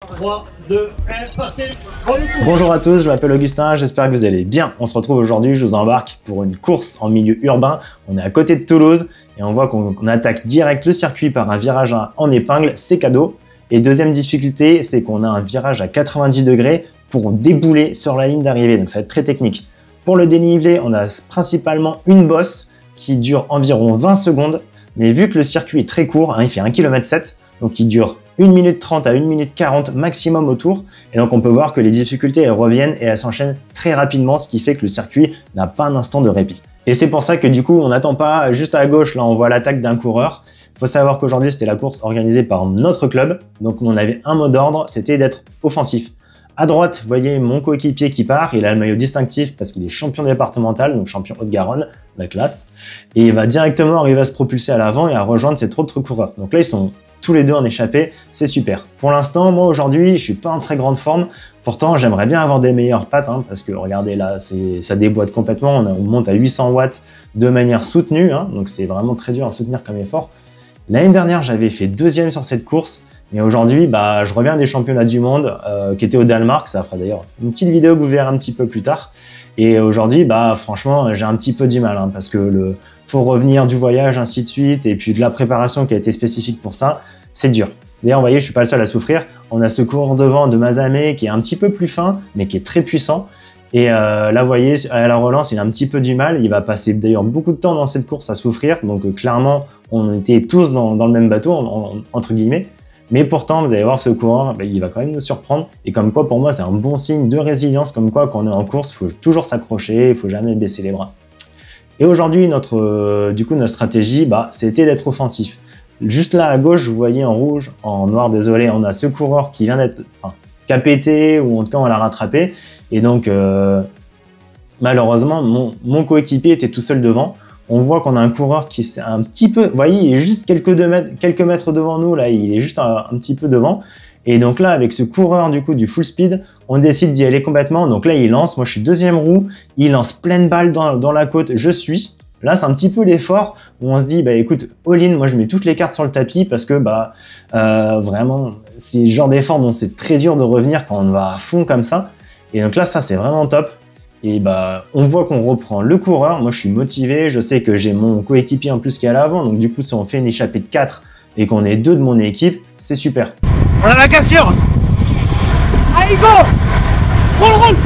3, 2, 1, partez. Bonjour à tous, je m'appelle Augustin, j'espère que vous allez bien. On se retrouve aujourd'hui, je vous embarque pour une course en milieu urbain. On est à côté de Toulouse et on voit qu'on attaque direct le circuit par un virage en épingle, c'est cadeau. Et deuxième difficulté, c'est qu'on a un virage à 90 degrés pour débouler sur la ligne d'arrivée, donc ça va être très technique. Pour le dénivelé, on a principalement une bosse qui dure environ 20 secondes, mais vu que le circuit est très court, il fait 1,7 km, donc il dure 1 minute 30 à 1 minute 40 maximum au tour. Et donc on peut voir que les difficultés elles reviennent et elles s'enchaînent très rapidement, ce qui fait que le circuit n'a pas un instant de répit. Et c'est pour ça que du coup on n'attend pas juste à gauche, là on voit l'attaque d'un coureur. Il faut savoir qu'aujourd'hui c'était la course organisée par notre club, donc on avait un mot d'ordre, c'était d'être offensif. À droite, vous voyez mon coéquipier qui part, il a le maillot distinctif parce qu'il est champion départemental, donc champion Haute-Garonne, la classe, et il va directement arriver à se propulser à l'avant et à rejoindre ses autres coureurs. Donc là ils sont tous les deux en échappée, c'est super. Pour l'instant, moi aujourd'hui, je suis pas en très grande forme. Pourtant, j'aimerais bien avoir des meilleures pattes, parce que regardez là, ça déboîte complètement. On monte à 800 watts de manière soutenue, donc c'est vraiment très dur à soutenir comme effort. L'année dernière, j'avais fait deuxième sur cette course. Et aujourd'hui, je reviens des championnats du monde qui étaient au Danemark. Ça fera d'ailleurs une petite vidéo que vous verrez un petit peu plus tard. Et aujourd'hui, franchement, j'ai un petit peu du mal parce que faut revenir du voyage, ainsi de suite, et puis de la préparation qui a été spécifique pour ça, c'est dur. D'ailleurs, vous voyez, je suis pas le seul à souffrir. On a ce coureur devant de Mazamé qui est un petit peu plus fin, mais qui est très puissant. Et là, vous voyez, à la relance, il a un petit peu du mal. Il va passer d'ailleurs beaucoup de temps dans cette course à souffrir. Donc clairement, on était tous dans le même bateau, entre guillemets. Mais pourtant, vous allez voir, ce coureur, il va quand même nous surprendre. Et comme quoi, pour moi, c'est un bon signe de résilience. Comme quoi, quand on est en course, il faut toujours s'accrocher, il faut jamais baisser les bras. Et aujourd'hui, notre stratégie, c'était d'être offensif. Juste là à gauche, vous voyez en rouge, en noir, désolé, on a ce coureur qui vient d'être qui a pété, ou en tout cas on l'a rattrapé. Et donc, malheureusement, mon coéquipier était tout seul devant. On voit qu'on a un coureur qui est un petit peu, vous voyez, il est juste quelques mètres devant nous, là, il est juste un petit peu devant. Et donc là, avec ce coureur du full speed, on décide d'y aller complètement. Donc là, il lance, moi je suis deuxième roue, il lance pleine balle dans la côte, je suis. Là, c'est un petit peu l'effort où on se dit, écoute, all-in, moi je mets toutes les cartes sur le tapis parce que vraiment, c'est le genre d'effort dont c'est très dur de revenir quand on va à fond comme ça. Et donc là, ça c'est vraiment top. Et on voit qu'on reprend le coureur. Moi, je suis motivé. Je sais que j'ai mon coéquipier en plus qui est à l'avant. Donc du coup, si on fait une échappée de 4 et qu'on est 2 de mon équipe, c'est super. On a la cassure. Allez, go. Roule.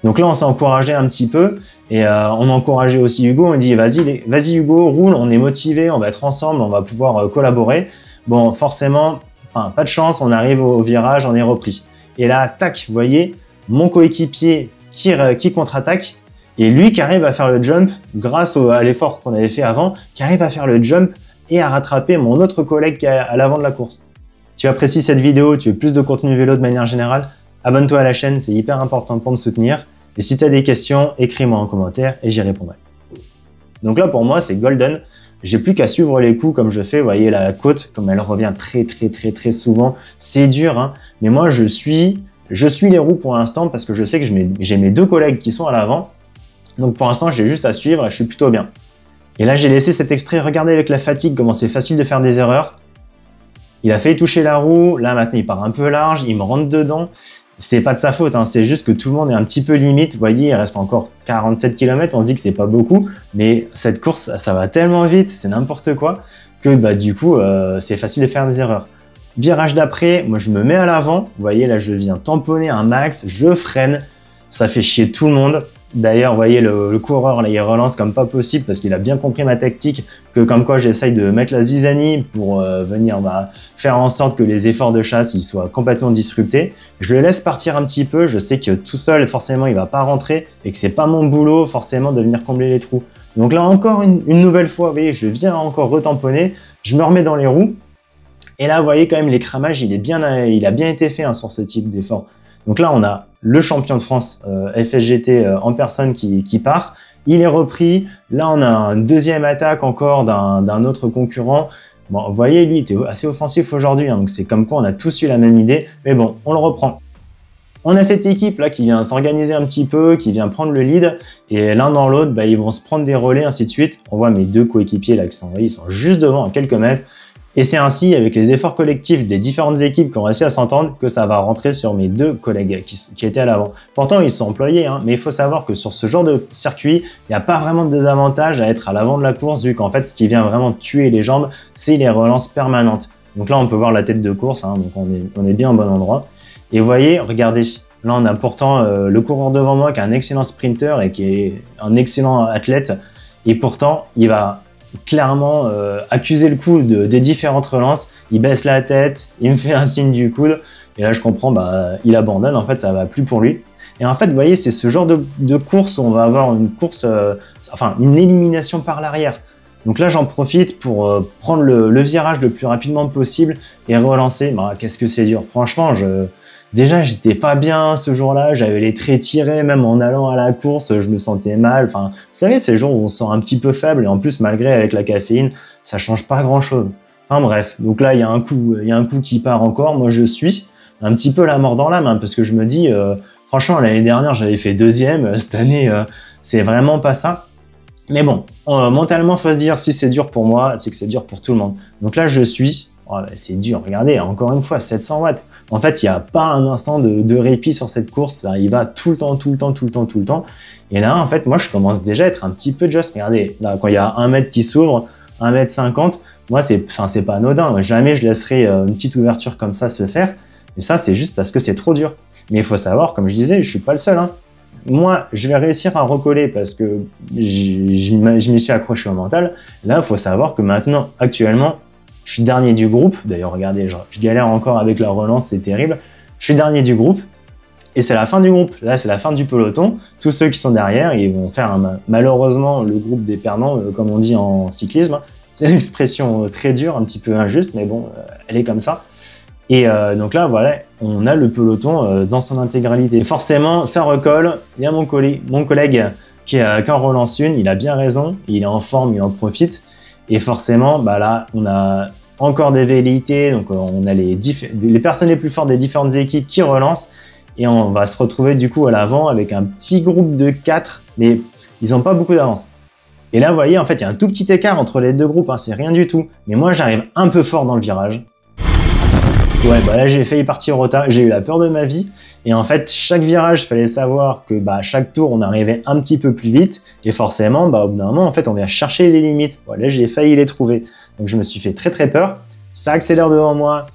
Donc là, on s'est encouragé un petit peu et on a encouragé aussi Hugo. On dit vas-y Hugo, roule, on est motivé, on va être ensemble, on va pouvoir collaborer. Bon, forcément, pas de chance, on arrive au virage, on est repris. Et là, tac, vous voyez, mon coéquipier qui contre-attaque et lui qui arrive à faire le jump grâce à l'effort qu'on avait fait avant, qui arrive à faire le jump et à rattraper mon autre collègue qui est à l'avant de la course. Tu apprécies cette vidéo, tu veux plus de contenu vélo de manière générale, abonne-toi à la chaîne, c'est hyper important pour me soutenir. Et si tu as des questions, écris-moi en commentaire et j'y répondrai. Donc là, pour moi, c'est golden. J'ai plus qu'à suivre les coups comme je fais. Vous voyez la côte, comme elle revient très souvent. C'est dur, mais moi, je suis les roues pour l'instant parce que je sais que j'ai mes 2 collègues qui sont à l'avant. Donc pour l'instant, j'ai juste à suivre et je suis plutôt bien. Et là, j'ai laissé cet extrait. Regardez avec la fatigue comment c'est facile de faire des erreurs. Il a failli toucher la roue. Là, maintenant, il part un peu large. Il me rentre dedans. C'est pas de sa faute, c'est juste que tout le monde est un petit peu limite. Vous voyez, il reste encore 47 km, on se dit que c'est pas beaucoup, mais cette course, ça va tellement vite, c'est n'importe quoi, que du coup, c'est facile de faire des erreurs. Virage d'après, moi je me mets à l'avant, vous voyez, là je viens tamponner un max, je freine, ça fait chier tout le monde. D'ailleurs, vous voyez, le coureur, là, il relance comme pas possible parce qu'il a bien compris ma tactique, que comme quoi j'essaye de mettre la zizanie pour venir faire en sorte que les efforts de chasse ils soient complètement disruptés. Je le laisse partir un petit peu, je sais que tout seul, forcément, il va pas rentrer et que c'est pas mon boulot, forcément, de venir combler les trous. Donc là, encore une nouvelle fois, vous voyez, je viens encore retamponner, je me remets dans les roues. Et là, vous voyez quand même, l'écramage, il a bien été fait sur ce type d'effort. Donc là, on a le champion de France FSGT en personne qui part. Il est repris. Là, on a une deuxième attaque encore d'un autre concurrent. Bon, vous voyez, lui, il était assez offensif aujourd'hui. Donc, c'est comme quoi on a tous eu la même idée. Mais bon, on le reprend. On a cette équipe là qui vient s'organiser un petit peu, qui vient prendre le lead. Et l'un dans l'autre, ils vont se prendre des relais, ainsi de suite. On voit mes 2 coéquipiers là qui sont, ils sont juste devant à quelques mètres. Et c'est ainsi, avec les efforts collectifs des différentes équipes qui ont réussi à s'entendre, que ça va rentrer sur mes deux collègues qui étaient à l'avant. Pourtant, ils sont employés, hein, mais il faut savoir que sur ce genre de circuit, il n'y a pas vraiment de désavantage à être à l'avant de la course, vu qu'en fait, ce qui vient vraiment tuer les jambes, c'est les relances permanentes. Donc là, on peut voir la tête de course, hein, donc on est bien au bon endroit. Et vous voyez, regardez, là, on a pourtant le coureur devant moi qui est un excellent sprinter et qui est un excellent athlète, et pourtant, il va clairement accuser le coup des différentes relances. Il baisse la tête, il me fait un signe du coude et là je comprends, il abandonne, en fait ça va plus pour lui. Et en fait vous voyez, c'est ce genre de course où on va avoir une course, enfin une élimination par l'arrière. Donc là j'en profite pour prendre le virage le plus rapidement possible et relancer. Qu'est-ce que c'est dur, franchement. Déjà, j'étais pas bien ce jour-là, j'avais les traits tirés, même en allant à la course, je me sentais mal. Enfin, vous savez, c'est le jour où on se sent un petit peu faible, et en plus, malgré avec la caféine, ça change pas grand-chose. Enfin bref, donc là, il y a un coup qui part encore. Moi, je suis un petit peu la mort dans l'âme, hein, parce que je me dis, franchement, l'année dernière, j'avais fait 2e, cette année, c'est vraiment pas ça. Mais bon, mentalement, faut se dire, si c'est dur pour moi, c'est que c'est dur pour tout le monde. Donc là, je suis, c'est dur, regardez, encore une fois, 700 watts. En fait, il n'y a pas un instant de répit sur cette course, ça y va tout le temps, tout le temps, tout le temps, tout le temps. Et là, en fait, moi, je commence déjà à être un petit peu just. Regardez, là, quand il y a 1 mètre qui s'ouvre, 1,50 m, moi, c'est pas anodin. Jamais je laisserai une petite ouverture comme ça se faire. Et ça, c'est juste parce que c'est trop dur. Mais il faut savoir, comme je disais, je suis pas le seul, hein. Moi, je vais réussir à recoller parce que je m'y suis accroché au mental. Là, il faut savoir que maintenant, actuellement, je suis dernier du groupe. D'ailleurs, regardez, je galère encore avec la relance, c'est terrible. Je suis dernier du groupe et c'est la fin du groupe. Là, c'est la fin du peloton. Tous ceux qui sont derrière, ils vont faire malheureusement le groupe des perdants, comme on dit en cyclisme. C'est une expression très dure, un petit peu injuste, mais bon, elle est comme ça. Et donc là, voilà, on a le peloton dans son intégralité. Forcément, ça recolle. Il y a mon collègue qui en relance une. Il a bien raison. Il est en forme, il en profite. Et forcément, là, on a encore des velléités, donc on a les personnes les plus fortes des différentes équipes qui relancent, et on va se retrouver du coup à l'avant avec un petit groupe de 4, mais ils n'ont pas beaucoup d'avance. Et là, vous voyez, en fait, il y a un tout petit écart entre les deux groupes, hein, c'est rien du tout. Mais moi, j'arrive un peu fort dans le virage. Ouais, là, j'ai failli partir au retard, j'ai eu la peur de ma vie. Et en fait, chaque virage, il fallait savoir que chaque tour, on arrivait un petit peu plus vite. Et forcément, au bout d'un moment, en fait, on vient chercher les limites. Là, j'ai failli les trouver. Donc, je me suis fait très, très peur. Ça accélère devant moi.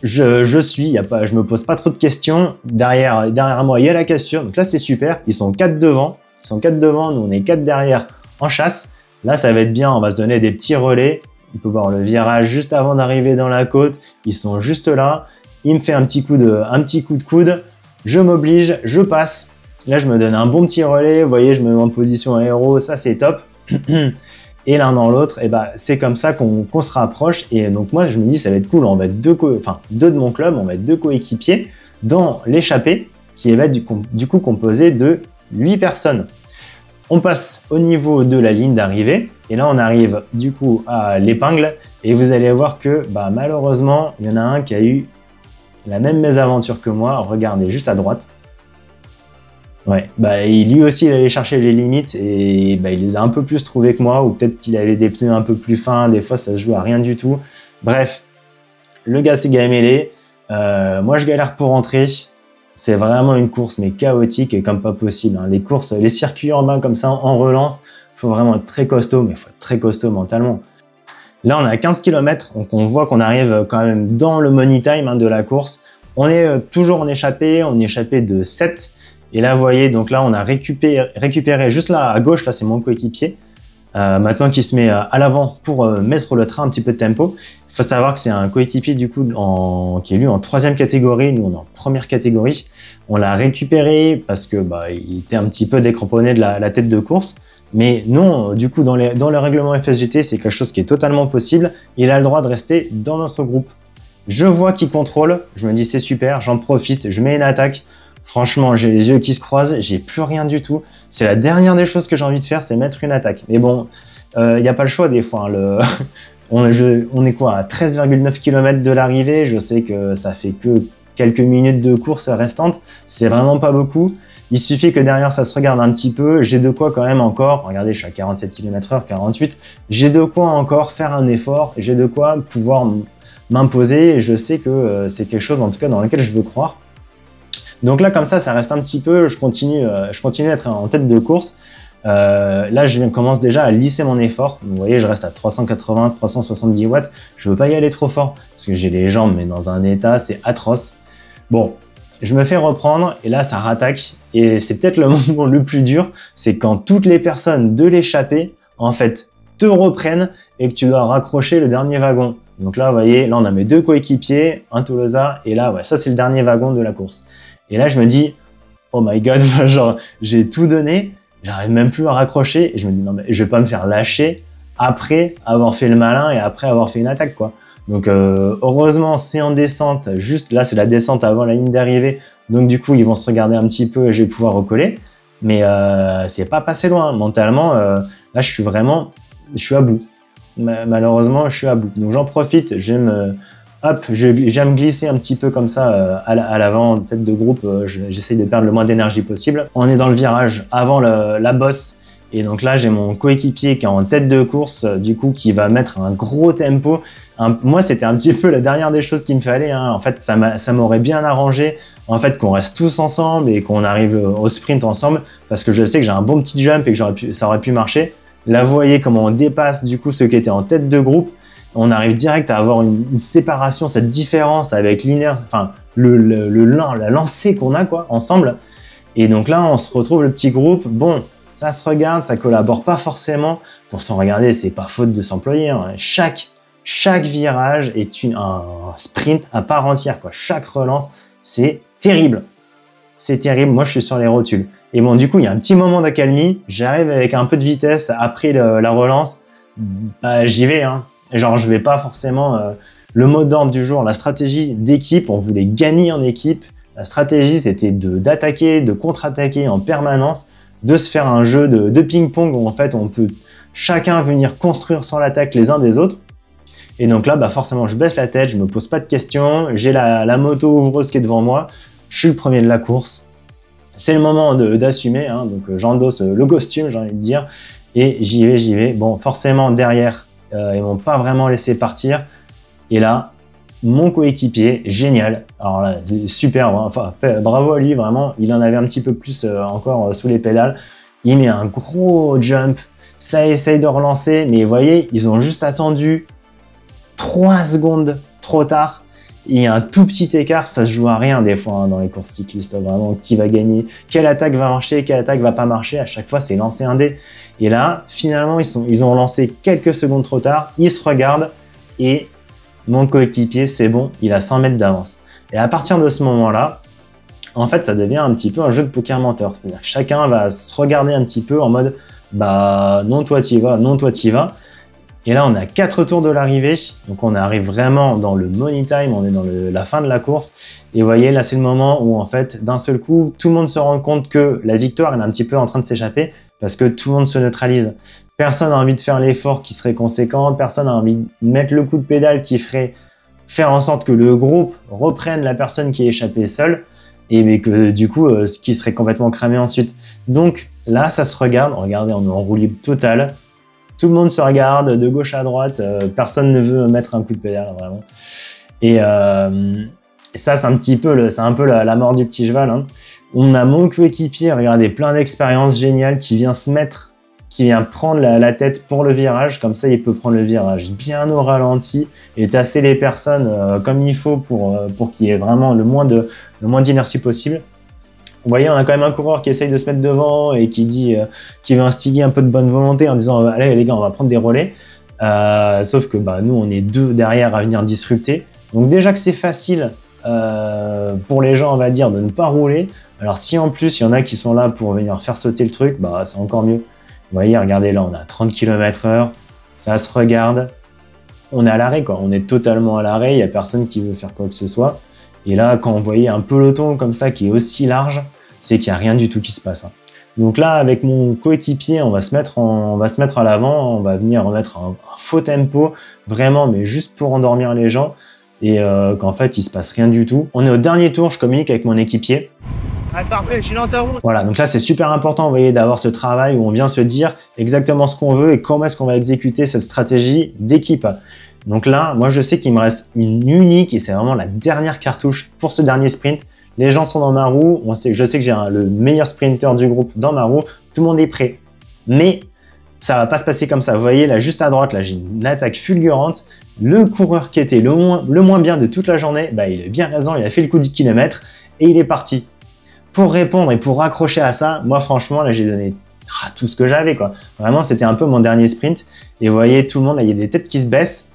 Je me pose pas trop de questions. Derrière moi, il y a la cassure. Donc là, c'est super. Ils sont 4 devant. Nous, on est 4 derrière en chasse. Là, ça va être bien. On va se donner des petits relais. On peut voir le virage juste avant d'arriver dans la côte. Ils sont juste là. Il me fait un petit coup de coude. Je m'oblige, je passe. Là, je me donne un bon petit relais. Vous voyez, je me mets en position aéro. Ça, c'est top. Et l'un dans l'autre, c'est comme ça qu'on se rapproche. Et donc, moi, je me dis, ça va être cool. On va être deux de mon club. On va être 2 coéquipiers dans l'échappée qui va être du coup composé de 8 personnes. On passe au niveau de la ligne d'arrivée. Et là, on arrive du coup à l'épingle. Et vous allez voir que malheureusement, il y en a un qui a eu la même mésaventure que moi. Regardez, juste à droite. Ouais, lui aussi, il allait chercher les limites et il les a un peu plus trouvées que moi. Ou peut-être qu'il avait des pneus un peu plus fins. Des fois, ça se joue à rien du tout. Bref, le gars s'est gamellé. Moi, je galère pour rentrer. C'est vraiment une course, mais chaotique et comme pas possible, hein. Les circuits urbains comme ça, en relance, il faut vraiment être très costaud, mais il faut être très costaud mentalement. Là, on est à 15 km, donc on voit qu'on arrive quand même dans le money time, hein, de la course. On est toujours en échappée, de 7. Et là, vous voyez, donc là, on a récupéré juste là, à gauche, là, c'est mon coéquipier. Maintenant qu'il se met à l'avant pour mettre le train un petit peu de tempo. Il faut savoir que c'est un coéquipier du coup qui est lui en 3e catégorie, nous on est en 1re catégorie. On l'a récupéré parce que il était un petit peu décramponné de la tête de course. Mais non, du coup dans le règlement FSGT, c'est quelque chose qui est totalement possible. Il a le droit de rester dans notre groupe. Je vois qu'il contrôle, je me dis c'est super, j'en profite, je mets une attaque. Franchement, j'ai les yeux qui se croisent, j'ai plus rien du tout. C'est la dernière des choses que j'ai envie de faire, c'est mettre une attaque. Mais bon, il n'y a pas le choix des fois, hein. On est quoi, à 13,9 km de l'arrivée. Je sais que ça fait que quelques minutes de course restantes. C'est vraiment pas beaucoup. Il suffit que derrière ça se regarde un petit peu, j'ai de quoi quand même encore, regardez je suis à 47 km/h, 48, j'ai de quoi encore faire un effort, j'ai de quoi pouvoir m'imposer et je sais que c'est quelque chose en tout cas dans lequel je veux croire. Donc là comme ça reste un petit peu, je continue à être en tête de course. Là je commence déjà à lisser mon effort, vous voyez je reste à 380, 370 watts, je veux pas y aller trop fort parce que j'ai les jambes mais dans un état c'est atroce. Bon, je me fais reprendre et là ça rattaque et c'est peut-être le moment le plus dur, c'est quand toutes les personnes de l'échappée en fait te reprennent et que tu dois raccrocher le dernier wagon. Donc là vous voyez, là on a mes deux coéquipiers, un Tolosa et là ouais, ça c'est le dernier wagon de la course. Et là je me dis oh my god, genre j'ai tout donné, j'arrive même plus à raccrocher et je me dis non mais je vais pas me faire lâcher après avoir fait le malin et après avoir fait une attaque quoi. Donc heureusement c'est en descente, juste là c'est la descente avant la ligne d'arrivée, donc du coup ils vont se regarder un petit peu et je vais pouvoir recoller, mais c'est pas passé loin, mentalement là je suis à bout, malheureusement je suis à bout, donc j'en profite, j'aime me glisser un petit peu comme ça à l'avant, tête de groupe, j'essaye de perdre le moins d'énergie possible. On est dans le virage avant la bosse. Et donc là, j'ai mon coéquipier qui est en tête de course, du coup, qui va mettre un gros tempo. Moi, c'était un petit peu la dernière des choses qu'il me fallait. Hein. En fait, ça m'aurait bien arrangé en fait, qu'on reste tous ensemble et qu'on arrive au sprint ensemble parce que je sais que j'ai un bon petit jump et que ça aurait pu marcher. Là, vous voyez comment on dépasse du coup ceux qui étaient en tête de groupe. On arrive direct à avoir une séparation, cette différence avec enfin, la lancée qu'on a quoi, ensemble. Et donc là, on se retrouve le petit groupe. Bon, ça se regarde, ça collabore pas forcément. Pour s'en regarder, c'est pas faute de s'employer. Hein. Chaque virage est un sprint à part entière. Quoi. Chaque relance, c'est terrible. C'est terrible. Moi, je suis sur les rotules. Et bon, du coup, il y a un petit moment d'accalmie. J'arrive avec un peu de vitesse après la relance. Bah, j'y vais. Hein. Genre, je vais pas forcément... le mot d'ordre du jour, la stratégie d'équipe, on voulait gagner en équipe. La stratégie, c'était d'attaquer, de contre-attaquer en permanence, de se faire un jeu de ping-pong où en fait, on peut chacun venir construire son attaque les uns des autres. Et donc là, bah forcément, je baisse la tête, je me pose pas de questions. J'ai la moto ouvreuse qui est devant moi. Je suis le premier de la course. C'est le moment d'assumer. Hein, donc, j'endosse le costume, j'ai envie de dire. Et j'y vais. Bon, forcément, derrière, ils m'ont pas vraiment laissé partir. Et là, mon coéquipier, génial. Alors là, c'est super. Enfin, bravo à lui, vraiment. Il en avait un petit peu plus encore sous les pédales. Il met un gros jump. Ça essaye de relancer. Mais vous voyez, ils ont juste attendu 3 secondes trop tard. Il y a un tout petit écart. Ça se joue à rien des fois hein, dans les courses cyclistes. Vraiment, qui va gagner, quelle attaque va marcher, quelle attaque va pas marcher. À chaque fois, c'est lancer un dé. Et là, finalement, ils ont lancé quelques secondes trop tard. Ils se regardent et mon coéquipier, c'est bon, il a 100 mètres d'avance. Et à partir de ce moment-là, en fait, ça devient un petit peu un jeu de poker menteur. C'est-à-dire que chacun va se regarder un petit peu en mode bah non, toi t'y vas, non, toi t'y vas. Et là, on a 4 tours de l'arrivée. Donc, on arrive vraiment dans le money time, on est dans la fin de la course. Et vous voyez, là, c'est le moment où, en fait, d'un seul coup, tout le monde se rend compte que la victoire, elle est un petit peu en train de s'échapper parce que tout le monde se neutralise. Personne n'a envie de faire l'effort qui serait conséquent, personne n'a envie de mettre le coup de pédale qui ferait faire en sorte que le groupe reprenne la personne qui est échappée seule et mais que du coup, ce qui serait complètement cramé ensuite. Donc là, ça se regarde, regardez, on est en roue libre totale, tout le monde se regarde de gauche à droite, personne ne veut mettre un coup de pédale vraiment. Et ça, c'est un peu la mort du petit cheval. Hein. On a mon coéquipier, regardez, plein d'expériences géniales qui vient prendre la tête pour le virage, comme ça il peut prendre le virage bien au ralenti et tasser les personnes comme il faut pour qu'il y ait vraiment le moins d'inertie possible. Vous voyez, on a quand même un coureur qui essaye de se mettre devant et qui veut instiguer un peu de bonne volonté en disant allez les gars, on va prendre des relais. Sauf que bah, nous on est 2 derrière à venir disrupter. Donc déjà que c'est facile pour les gens, on va dire, de ne pas rouler. Alors si en plus il y en a qui sont là pour venir faire sauter le truc, bah c'est encore mieux. Vous voyez, regardez là, on a 30 km/h, ça se regarde, on est à l'arrêt quoi, on est totalement à l'arrêt, il n'y a personne qui veut faire quoi que ce soit. Et là, quand vous voyez un peloton comme ça qui est aussi large, c'est qu'il n'y a rien du tout qui se passe. Hein. Donc là, avec mon coéquipier, on va se mettre à l'avant, on va venir remettre un faux tempo, vraiment, mais juste pour endormir les gens, et qu'en fait, il se passe rien du tout. On est au dernier tour, je communique avec mon équipier. Ah, parfait, je suis dans ta route. Voilà, donc là, c'est super important, vous voyez, d'avoir ce travail où on vient se dire exactement ce qu'on veut et comment est-ce qu'on va exécuter cette stratégie d'équipe. Donc là, moi, je sais qu'il me reste une unique et c'est vraiment la dernière cartouche pour ce dernier sprint. Les gens sont dans ma roue, je sais que j'ai le meilleur sprinter du groupe dans ma roue, tout le monde est prêt. Mais ça va pas se passer comme ça. Vous voyez, là, juste à droite, là, j'ai une attaque fulgurante. Le coureur qui était le moins bien de toute la journée, bah, il a bien raison, il a fait le coup de 10 km et il est parti. Pour répondre et pour raccrocher à ça, moi, franchement, là, j'ai donné tout ce que j'avais, quoi. Vraiment, c'était un peu mon dernier sprint. Et vous voyez, tout le monde, là, il y a des têtes qui se baissent.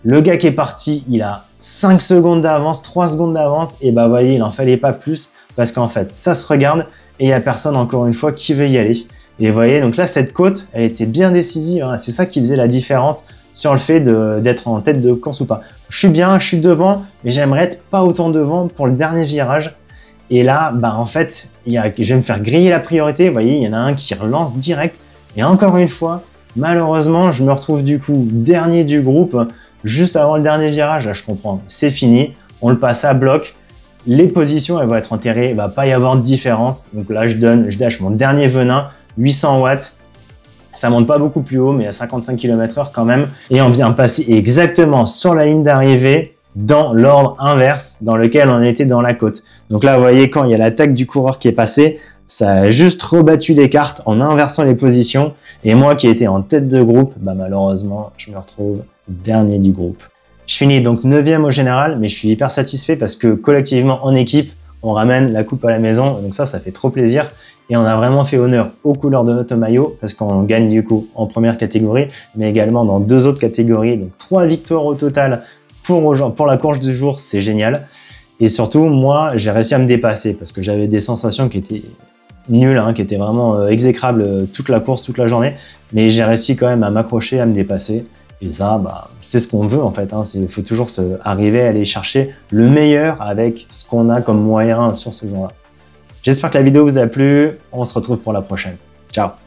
Le gars qui est parti, il a 5 secondes d'avance, 3 secondes d'avance. Et bah, vous voyez, il n'en fallait pas plus parce qu'en fait, ça se regarde et il n'y a personne, encore une fois, qui veut y aller. Et vous voyez, donc là, cette côte, elle était bien décisive. Hein. C'est ça qui faisait la différence sur le fait d'être en tête de course ou pas. Je suis bien, je suis devant, mais j'aimerais être pas autant devant pour le dernier virage. Et là, bah, en fait, je vais me faire griller la priorité. Vous voyez, il y en a un qui relance direct. Et encore une fois, malheureusement, je me retrouve du coup dernier du groupe, juste avant le dernier virage. Là, je comprends, c'est fini. On le passe à bloc. Les positions, elles vont être enterrées. Il ne va pas y avoir de différence. Donc là, je lâche mon dernier venin. 800 watts, ça monte pas beaucoup plus haut, mais à 55 km/h quand même. Et on vient passer exactement sur la ligne d'arrivée dans l'ordre inverse dans lequel on était dans la côte. Donc là, vous voyez, quand il y a l'attaque du coureur qui est passé, ça a juste rebattu les cartes en inversant les positions. Et moi qui étais en tête de groupe, bah malheureusement, je me retrouve dernier du groupe. Je finis donc 9e au général, mais je suis hyper satisfait parce que collectivement, en équipe, on ramène la coupe à la maison. Donc ça fait trop plaisir. Et on a vraiment fait honneur aux couleurs de notre maillot parce qu'on gagne du coup en première catégorie, mais également dans 2 autres catégories. Donc 3 victoires au total pour la course du jour, c'est génial. Et surtout, moi, j'ai réussi à me dépasser parce que j'avais des sensations qui étaient nulles, hein, qui étaient vraiment exécrables toute la course, toute la journée. Mais j'ai réussi quand même à m'accrocher, à me dépasser. Et ça, bah, c'est ce qu'on veut en fait. Hein. Il faut toujours arriver à aller chercher le meilleur avec ce qu'on a comme moyen sur ce jour-là. J'espère que la vidéo vous a plu. On se retrouve pour la prochaine. Ciao!